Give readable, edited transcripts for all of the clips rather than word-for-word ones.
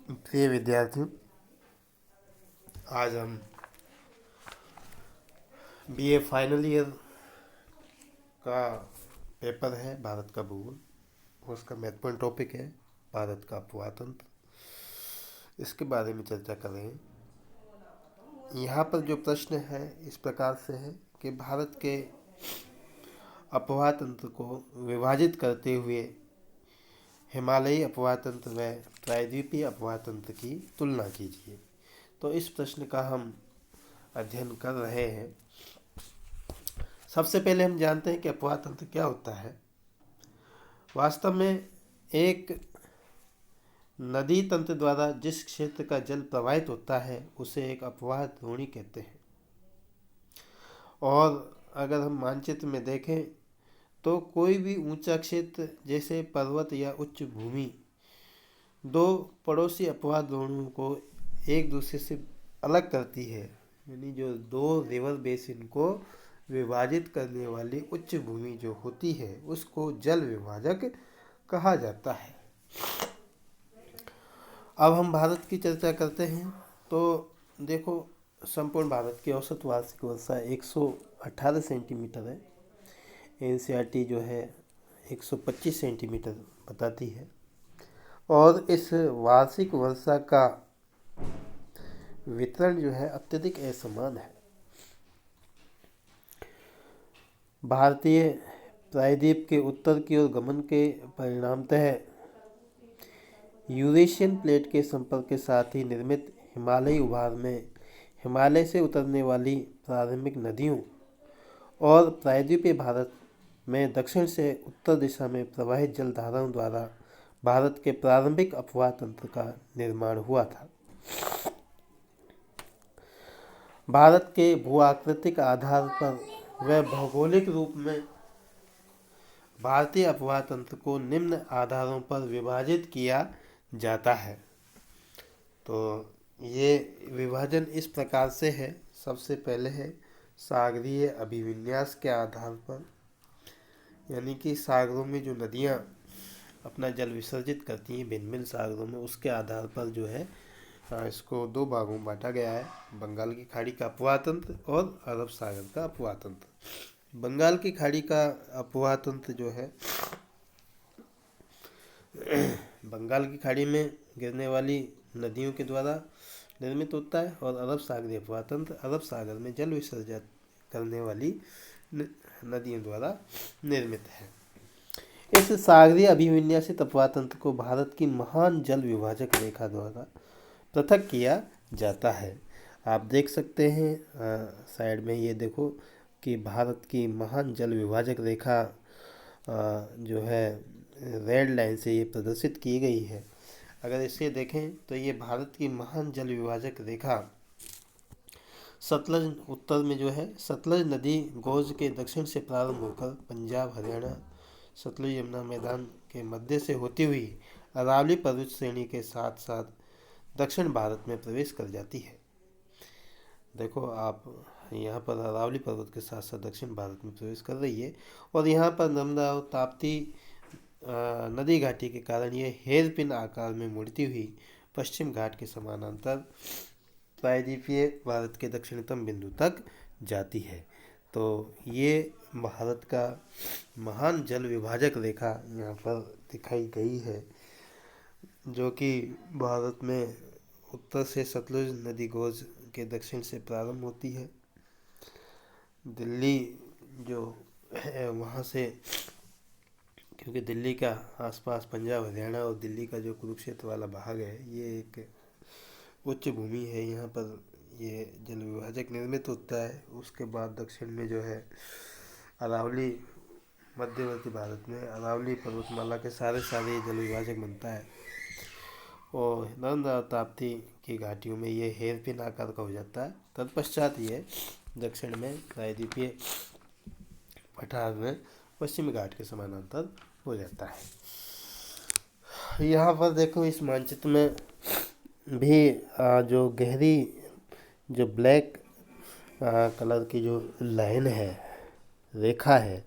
प्रिय विद्यार्थियों, आज हम बीए फाइनल ईयर का पेपर है भारत का भूगोल। उसका महत्वपूर्ण टॉपिक है भारत का पुरातंत्र। इसके बारे में चर्चा कर रहे हैं। यहाँ पर जो प्रश्न है इस प्रकार से है कि भारत के अपवाह तंत्र को विभाजित करते हुए हिमालयी अपवाह तंत्र व प्रायद्वीपीय अपवाह तंत्र की तुलना कीजिए। तो इस प्रश्न का हम अध्ययन कर रहे हैं। सबसे पहले हम जानते हैं कि अपवाह तंत्र क्या होता है। वास्तव में एक नदी तंत्र द्वारा जिस क्षेत्र का जल प्रवाहित होता है उसे एक अपवाह द्रोणी कहते हैं। और अगर हम मानचित्र में देखें तो कोई भी ऊंचा क्षेत्र जैसे पर्वत या उच्च भूमि दो पड़ोसी अपवाह द्रोणियों को एक दूसरे से अलग करती है, यानी जो दो रिवर बेसिन को विभाजित करने वाली उच्च भूमि जो होती है उसको जल विभाजक कहा जाता है। अब हम भारत की चर्चा करते हैं। तो देखो, संपूर्ण भारत की औसत वार्षिक वर्षा 118 सेंटीमीटर है। एनसीईआरटी जो है 125 सेंटीमीटर बताती है। और इस वार्षिक वर्षा का वितरण जो है अत्यधिक असमान है। भारतीय प्रायद्वीप के उत्तर की ओर गमन के परिणामतः यूरेशियन प्लेट के संपर्क के साथ ही निर्मित हिमालयी उभार में हिमालय से उतरने वाली प्रारंभिक नदियों और प्रायद्वीपीय भारत में दक्षिण से उत्तर दिशा में प्रवाहित जलधाराओं द्वारा भारत के प्रारंभिक अपवाह तंत्र का निर्माण हुआ था। भारत के भूआकृतिक आधार पर व भौगोलिक रूप में भारतीय अपवाह तंत्र को निम्न आधारों पर विभाजित किया जाता है। तो ये विभाजन इस प्रकार से है। सबसे पहले है सागरीय अभिविन्यास के आधार पर, यानी कि सागरों में जो नदियाँ अपना जल विसर्जित करती हैं भिन्न भिन्न सागरों में, उसके आधार पर जो है इसको दो भागों में बांटा गया है। बंगाल की खाड़ी का अपवाह तंत्र और अरब सागर का अपवाह तंत्र। बंगाल की खाड़ी का अपवाह तंत्र जो है बंगाल की खाड़ी में गिरने वाली नदियों के द्वारा निर्मित होता है और अरब सागरीय अपवाह तंत्र अरब सागर में जल विसर्जित करने वाली नदियों द्वारा निर्मित है। इस सागरीय अभिविन्यासित अपवाह तंत्र को भारत की महान जल विभाजक रेखा द्वारा पृथक किया जाता है। आप देख सकते हैं साइड में, ये देखो कि भारत की महान जल विभाजक रेखा जो है रेड लाइन से ये प्रदर्शित की गई है। अगर इसे देखें तो ये भारत की महान जल विभाजक रेखा सतलज उत्तर में जो है सतलज नदी गौज के दक्षिण से प्रारंभ होकर पंजाब, हरियाणा, सतलुज यमुना मैदान के मध्य से होती हुई अरावली पर्वत श्रेणी के साथ साथ दक्षिण भारत में प्रवेश कर जाती है। देखो आप यहाँ पर अरावली पर्वत के साथ साथ दक्षिण भारत में प्रवेश कर रही है। और यहाँ पर नर्मदा और ताप्ती नदी घाटी के कारण ये हेयर पिन आकार में मुड़ती हुई पश्चिम घाट के समानांतर प्रायद्वीपीय भारत के दक्षिणतम बिंदु तक जाती है। तो ये भारत का महान जल विभाजक रेखा यहाँ पर दिखाई गई है, जो कि भारत में उत्तर से सतलुज नदी गौज के दक्षिण से प्रारंभ होती है। दिल्ली जो है वहाँ से, क्योंकि दिल्ली का आसपास पंजाब, हरियाणा और दिल्ली का जो कुरुक्षेत्र वाला भाग है ये एक उच्च भूमि है। यहाँ पर ये जल विभाजक निर्मित होता है। उसके बाद दक्षिण में जो है अरावली, मध्यवर्ती भारत में अरावली पर्वतमाला के सारे जल विभाजक बनता है। और नर्मदा ताप्ती की घाटियों में ये हेयर पिन आकार का हो जाता है। तत्पश्चात ये दक्षिण में प्रायद्वीपीय पठार में पश्चिमी घाट के समानांतर हो जाता है। यहाँ पर देखो इस मानचित्र में भी जो गहरी जो ब्लैक कलर की जो लाइन है, रेखा है,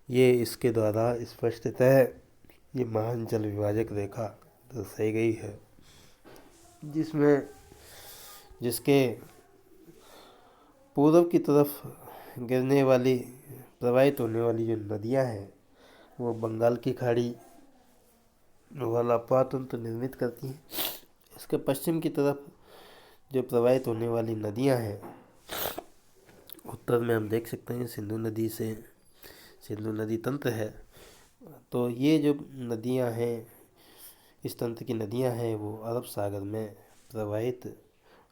ये इसके द्वारा स्पष्टतः ये महान जल विभाजक रेखा दर्शाई गई है, जिसके पूर्व की तरफ गिरने वाली प्रवाहित होने वाली जो नदियां हैं वो बंगाल की खाड़ी वाला अपवाह तंत्र निर्मित करती हैं। इसके पश्चिम की तरफ जो प्रवाहित होने वाली नदियां हैं, उत्तर में हम देख सकते हैं सिंधु नदी तंत्र है। तो ये जो नदियां हैं, इस तंत्र की नदियां हैं, वो अरब सागर में प्रवाहित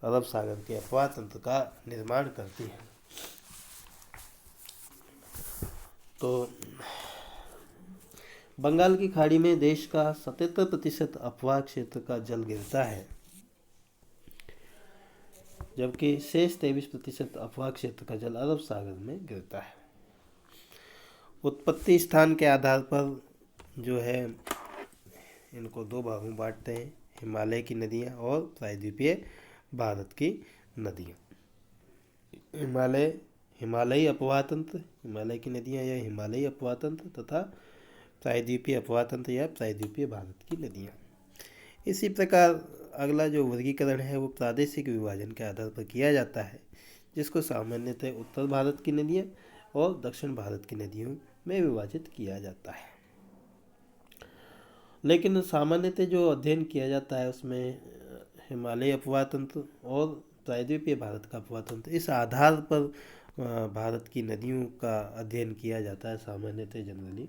अरब सागर के अपवाह तंत्र का निर्माण करती हैं। तो बंगाल की खाड़ी में देश का 77% अपवाह क्षेत्र का जल गिरता है, जबकि शेष 23% अपवाह क्षेत्र का जल अरब सागर में गिरता है। उत्पत्ति स्थान के आधार पर जो है इनको दो भागों में बांटते हैं, हिमालय की नदियाँ और प्रायद्वीपीय भारत की नदियाँ। हिमालयी अपवाह तंत्र, हिमालय की नदियाँ या हिमालयी अपवाह तंत्र, तथा प्रायद्वीपीय अपवाह तंत्र या प्रायद्वीपीय भारत की नदियाँ। इसी प्रकार अगला जो वर्गीकरण है वो प्रादेशिक विभाजन के आधार पर किया जाता है, जिसको सामान्यतः उत्तर भारत की नदियाँ और दक्षिण भारत की नदियों में विभाजित किया जाता है। लेकिन सामान्यतः जो अध्ययन किया जाता है उसमें हिमालयी अपवाह तंत्र और प्रायद्वीपीय भारत का अपवाह तंत्र, इस आधार पर भारत की नदियों का अध्ययन किया जाता है सामान्यतः जनरली।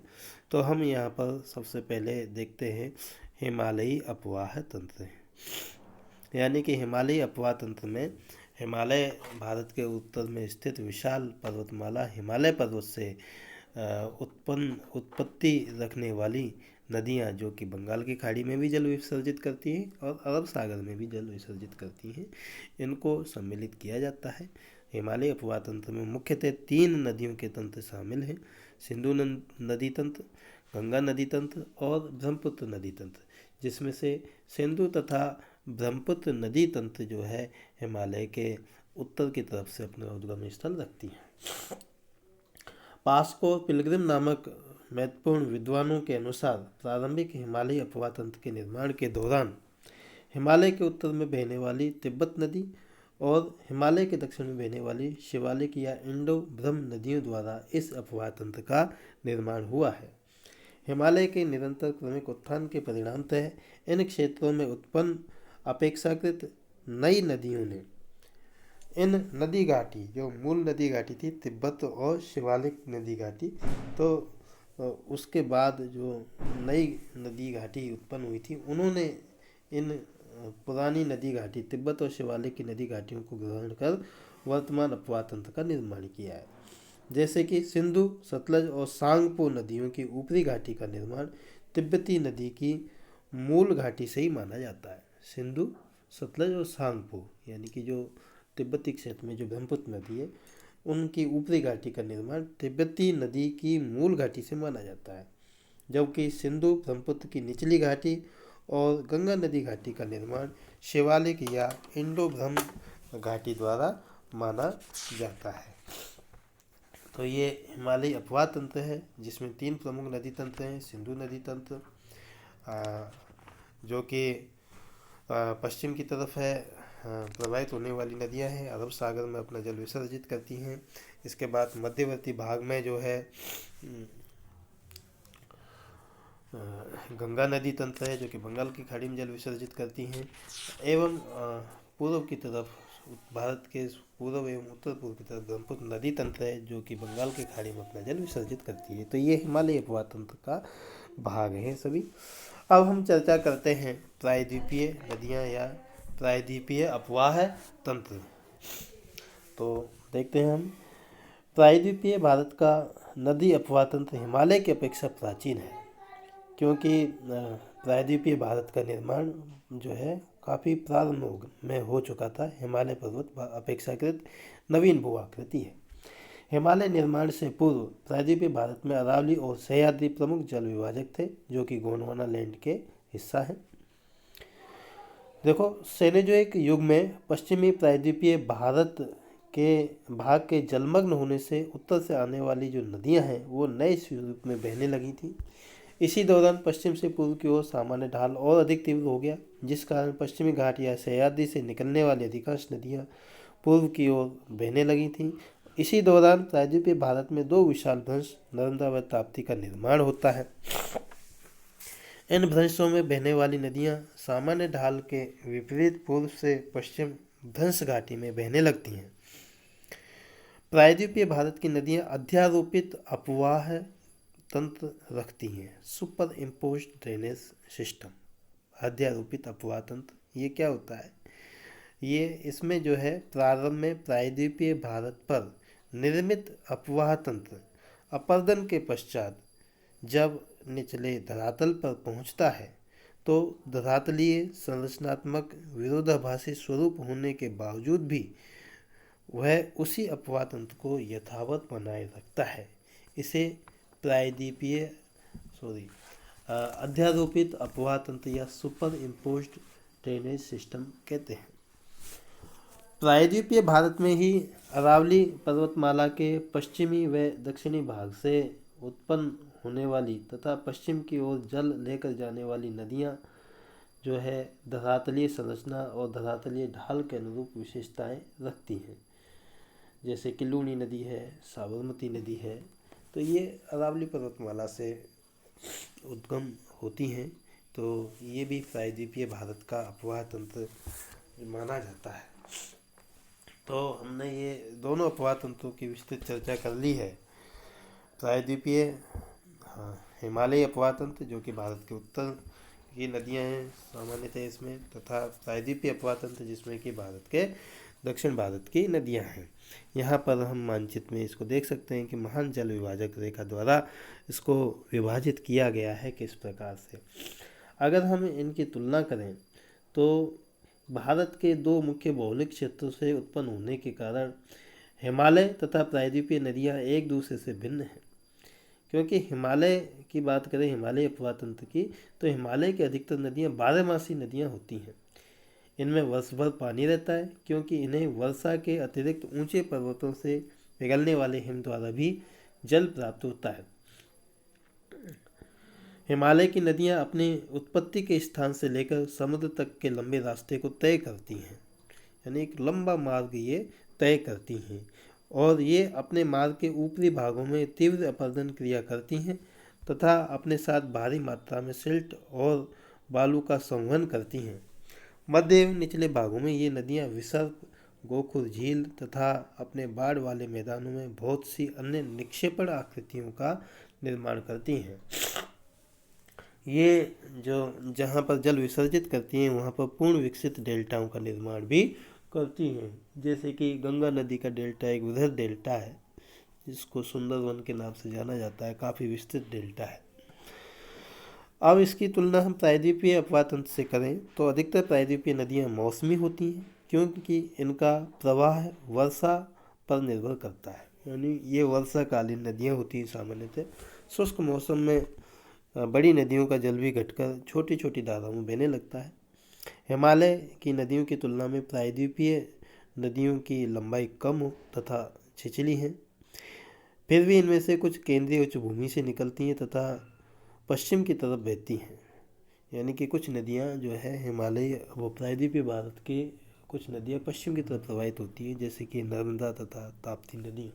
तो हम यहाँ पर सबसे पहले देखते हैं हिमालयी अपवाह तंत्र, यानी कि हिमालयी अपवाह तंत्र में हिमालय भारत के उत्तर में स्थित विशाल पर्वतमाला हिमालय पर्वत से उत्पत्ति रखने वाली नदियाँ, जो कि बंगाल की खाड़ी में भी जल विसर्जित करती हैं और अरब सागर में भी जल विसर्जित करती हैं, इनको सम्मिलित किया जाता है। हिमालय अपवाह तंत्र में मुख्यतः 3 नदियों के तंत्र शामिल हैं, सिंधु नदी तंत्र, गंगा नदी तंत्र और ब्रह्मपुत्र नदी तंत्र, जिसमें से सिंधु तथा ब्रह्मपुत्र नदी तंत्र जो है हिमालय के उत्तर की तरफ से अपना उद्गम स्थल रखती है। पास्को और पिलग्रिम नामक महत्वपूर्ण विद्वानों के अनुसार प्रारंभिक हिमालयी अपवाह तंत्र के निर्माण के दौरान हिमालय के उत्तर में बहने वाली तिब्बत नदी और हिमालय के दक्षिण में बहने वाली शिवालिक या इंडो ब्रह्म नदियों द्वारा इस अपवाह तंत्र का निर्माण हुआ है। हिमालय के निरंतर क्रमिक उत्थान के परिणामतः इन क्षेत्रों में उत्पन्न अपेक्षाकृत नई नदियों ने इन नदी घाटी, जो मूल नदी घाटी थी तिब्बत और शिवालिक नदी घाटी, तो उसके बाद जो नई नदी घाटी उत्पन्न हुई थी, उन्होंने इन पुरानी नदी घाटी तिब्बत और शिवालिक की नदी घाटियों को ग्रहण कर वर्तमान अपवाह तंत्र का निर्माण किया है। जैसे कि सिंधु, सतलज और सांगपो नदियों की ऊपरी घाटी का निर्माण तिब्बती नदी की मूल घाटी से ही माना जाता है। सिंधु, सतलज और सांगपो यानी कि जो तिब्बती क्षेत्र में जो ब्रह्मपुत्र नदी है, उनकी ऊपरी घाटी का निर्माण तिब्बती नदी की मूल घाटी से माना जाता है, जबकि सिंधु ब्रह्मपुत्र की निचली घाटी और गंगा नदी घाटी का निर्माण शिवालिक या इंडो ब्रह्म घाटी द्वारा माना जाता है। तो ये हिमालयी अपवाह तंत्र है, जिसमें 3 प्रमुख नदी तंत्र हैं। सिंधु नदी तंत्र जो कि पश्चिम की तरफ है, प्रवाहित होने वाली नदियां हैं, अरब सागर में अपना जल विसर्जित करती हैं। इसके बाद मध्यवर्ती भाग में जो है गंगा नदी तंत्र है, जो कि बंगाल की खाड़ी में जल विसर्जित करती हैं, एवं पूर्व की तरफ भारत के पूर्व एवं उत्तर पूर्व की तरफ ब्रह्मपुत्र नदी तंत्र है, जो कि बंगाल की खाड़ी में अपना जल विसर्जित करती है। तो ये हिमालयी अपवाह तंत्र का भाग हैं सभी। अब हम चर्चा करते हैं प्रायद्वीपीय नदियाँ या प्रायद्वीपीय अपवाह तंत्र। तो देखते हैं हम, प्रायद्वीपीय भारत का नदी अपवाह तंत्र हिमालय की अपेक्षा प्राचीन है, क्योंकि प्रायद्वीपीय भारत का निर्माण जो है काफ़ी प्रारंभ में हो चुका था। हिमालय पर्वत अपेक्षाकृत नवीन भू आकृति है। हिमालय निर्माण से पूर्व प्रायद्वीपीय भारत में अरावली और सह्याद्री प्रमुख जल विभाजक थे, जो कि गोंडवाना लैंड के हिस्सा है। देखो, सेनेजोइक युग में पश्चिमी प्रायद्वीपीय भारत के भाग के जलमग्न होने से उत्तर से आने वाली जो नदियां हैं वो नए स्वरूप में बहने लगी थी। इसी दौरान पश्चिम से पूर्व की ओर सामान्य ढाल और अधिक तीव्र हो गया, जिस कारण पश्चिमी घाट या सह्याद्री से निकलने वाली अधिकांश नदियां पूर्व की ओर बहने लगी थीं। इसी दौरान प्रायद्वीपीय भारत में दो विशाल भ्रंश नर्मदा व ताप्ती का निर्माण होता है। इन भ्रंशों में बहने वाली नदियां सामान्य ढाल के विपरीत पूर्व से पश्चिम भ्रंश घाटी में बहने लगती हैं। प्रायद्वीपीय भारत की नदियां अध्यारोपित अपवाह तंत्र रखती हैं। Superimposed drainage system. अध्यारोपित अपवाह तंत्र ये क्या होता है? ये इसमें जो है प्रारंभ में प्रायद्वीपीय भारत पर निर्मित अपवाह तंत्र अपर्दन के पश्चात जब निचले धरातल पर पहुंचता है तो धरातलीय संरचनात्मक विरोधाभासी स्वरूप होने के बावजूद भी वह उसी अपवाह तंत्र को यथावत बनाए रखता है। इसे प्रायद्वीपीय अध्यारोपित अपवाह तंत्र या सुपर इम्पोज्ड ड्रेनेज सिस्टम कहते हैं। प्रायद्वीपीय भारत में ही अरावली पर्वतमाला के पश्चिमी व दक्षिणी भाग से उत्पन्न होने वाली तथा पश्चिम की ओर जल लेकर जाने वाली नदियां जो है धरातलीय संरचना और धरातलीय ढाल के अनुरूप विशेषताएं रखती हैं। जैसे कि लूनी नदी है, साबरमती नदी है, तो ये अरावली पर्वतमाला से उद्गम होती हैं। तो ये भी प्रायद्वीपीय भारत का अपवाह तंत्र माना जाता है। तो हमने ये दोनों अपवाह तंत्रों की विस्तृत चर्चा कर ली है। प्रायद्वीपीय हिमालयी अपवाह तंत्र जो कि भारत के उत्तर की नदियां हैं सामान्यतः इसमें, तथा प्रायद्वीपीय अपवाह तंत्र जिसमें कि भारत के दक्षिण भारत की नदियां हैं। यहाँ पर हम मानचित्र में इसको देख सकते हैं कि महान जल विभाजक रेखा द्वारा इसको विभाजित किया गया है किस प्रकार से। अगर हम इनकी तुलना करें तो भारत के दो मुख्य भौगोलिक क्षेत्रों से उत्पन्न होने के कारण हिमालय तथा प्रायद्वीपीय नदियाँ एक दूसरे से भिन्न हैं। क्योंकि हिमालय की बात करें, हिमालय अपवाह तंत्र की, तो हिमालय की अधिकतर नदियाँ बारहमासी नदियाँ होती हैं। इनमें वर्ष भर पानी रहता है क्योंकि इन्हें वर्षा के अतिरिक्त ऊंचे पर्वतों से पिघलने वाले हिम द्वारा भी जल प्राप्त होता है। हिमालय की नदियां अपनी उत्पत्ति के स्थान से लेकर समुद्र तक के लंबे रास्ते को तय करती हैं, यानी एक लंबा मार्ग ये तय करती हैं और ये अपने मार्ग के ऊपरी भागों में तीव्र अपरदन क्रिया करती हैं तथा अपने साथ भारी मात्रा में सिल्ट और बालू का संवहन करती हैं। मध्य एवं निचले भागों में ये नदियाँ विसर्प, गोखुर झील तथा अपने बाढ़ वाले मैदानों में बहुत सी अन्य निक्षेपण आकृतियों का निर्माण करती हैं। ये जो जहाँ पर जल विसर्जित करती हैं वहाँ पर पूर्ण विकसित डेल्टाओं का निर्माण भी करती हैं। जैसे कि गंगा नदी का डेल्टा एक वृहद डेल्टा है जिसको सुंदरवन के नाम से जाना जाता है, काफ़ी विस्तृत डेल्टा है। अब इसकी तुलना हम प्रायद्वीपीय अपवाह तंत्र से करें तो अधिकतर प्रायद्वीपीय नदियाँ मौसमी होती हैं क्योंकि इनका प्रवाह वर्षा पर निर्भर करता है, यानी ये वर्षाकालीन नदियाँ होती हैं। सामान्यतः शुष्क मौसम में बड़ी नदियों का जल भी घटकर छोटी छोटी धाराओं में बहने लगता है। हिमालय की नदियों की तुलना में प्रायद्वीपीय नदियों की लंबाई कम हो तथा छिछली हैं, फिर भी इनमें से कुछ केंद्रीय उच्च भूमि से निकलती हैं तथा पश्चिम की तरफ बहती हैं। यानी कि कुछ नदियाँ जो है हिमालय वो प्रायद्वीपीय भारत की कुछ नदियाँ पश्चिम की तरफ प्रवाहित होती हैं, जैसे कि नर्मदा तथा ताप्ती नदी।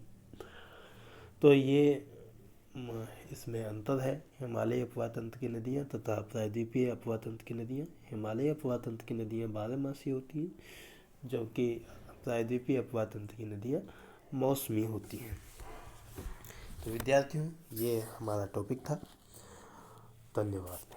तो ये इसमें अंतर है हिमालय अपवाह तंत्र की नदियाँ तथा प्रायद्वीपीय अपवाह तंत्र की नदियाँ। हिमालय अपवाह तंत्र की नदियाँ बारहमासी होती हैं जबकि प्रायद्वीपीय अपवाह तंत्र की नदियाँ मौसमी होती हैं। तो विद्यार्थियों, ये हमारा टॉपिक था। धन्यवाद।